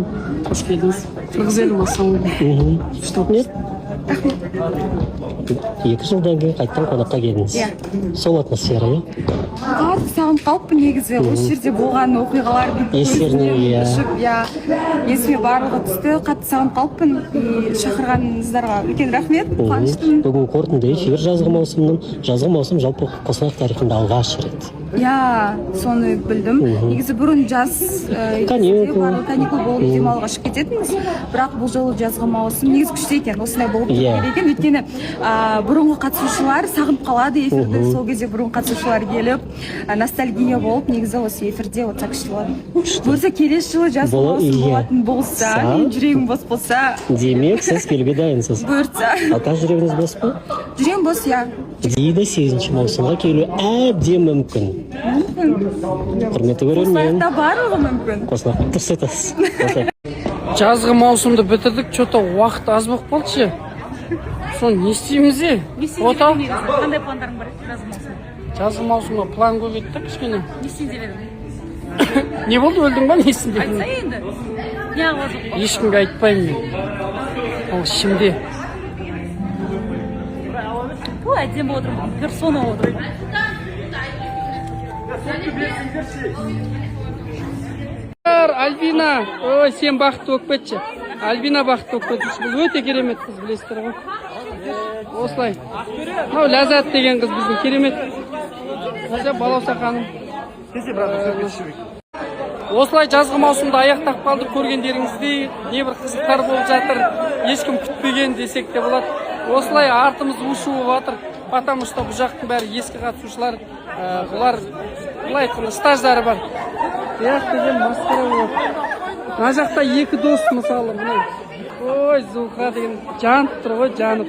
Асан, қош келдіңіз. Қырғыз елім Асан. Что? Нет? Екі жылдан кейін қайттан қонаққа келдіңіз. Сол атмосфера, иә? Қатты сағынып қалыппын негізі. Осы жерде болған оқиғаларды есіме барлығы түсті. Қатты сағынып қалыппын. Шақырғаныңыздарға үлкен рахмет. Қуаныштымын. Бүгін қорытынды эфир жазғы маусым жалпы Қостанай тарихында алғаш рет. Соны білдім. Негізі бұрын жаз каникул болып демалуға шығып кететінбіз. Бірақ бұл жолы жазғы маусым негізі күшті екен. Осындай болып кеткен екен. Өйткені бұрынғы қатысушылар сағынып қалады эфирді. Сол кезде бұрынғы қатысушылар келіп, ностальгия болып, негізі осы эфирде отса күшті болады. Бұйырса келесі жылы жазғы маусым болатын болса, мен жүрегім бос болса. Демек, сіз келуге дайынсыз. Бұйырса. Ата жүрегіңіз бос па? Жүрегім бос, иә. Дейді 8-ші маусымға келу әбден мүмкін. Құрметті көрермен. Қостанайда барлығы мүмкін. Қостанайда дұрыс айтасыз. Жазғы маусымды бітірдік, что-то уақыт аз болып қалды ше. Соны не істейміз е? Ота? Қандай пландарың бар жазғы маусымда? Жазғы маусымға план көп еді да кішкене. Не істейін деп едің? Не болды, өлдің ба, не істейін деп едің? Айтса енді. Не ағылы жоқ па? Ешкімге айтпаймын мен. Ол ішімде. Бұл әдем болып отырмын, персона болып отырмын. Альбина, ой, сен бақытты болып кетші. Альбина бақытты болып кетші. Бұл өте керемет қыз, білесіздер ғой. Осылай. Мынау Ләззат деген қыз біздің керемет. Ғажап балауса ханым. Осылай жазғы маусымда аяқтап қалдық, көргендеріңіздей небір қызықтар болып жатыр. Ешкім күтпеген десек те болады. Осылай артымыз у-шу болып жатыр. Потому что бұл жақтың бәрі ескі қатысушылар, бұлар былай айтқанда стаждары бар. Деген масқара болады. Мына жақта екі дос мысалы, мынау. Ой, Зулха деген жанып тұр ғой, жанып.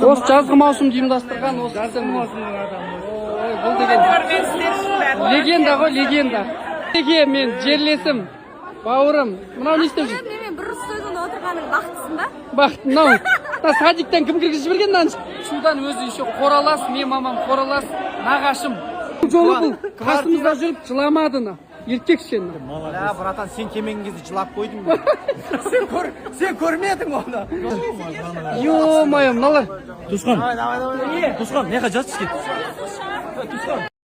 Осы жазғы маусымды ұйымдастырған осы жазғы маусымның адамы. Ой, бұл деген легенда ғой, легенда. Мен жерлесім, бауырым. Мынау не істеп жүр? Мен бір студияда отырғаның бақыттысың ба? Бақыт, мынау. Садиктен кім кіргізіп жіберген мынаны? Судан өзі еще қоралас, мен мамам қоралас, нағашым. Жолы бұл қасымызда жүріп жыламады на. Еркек сен. Братан, сен келмеген кезде жылап қойдың ба? Сен көрмедің оны. Ё-моё, мыналар. Тусқан, не қажат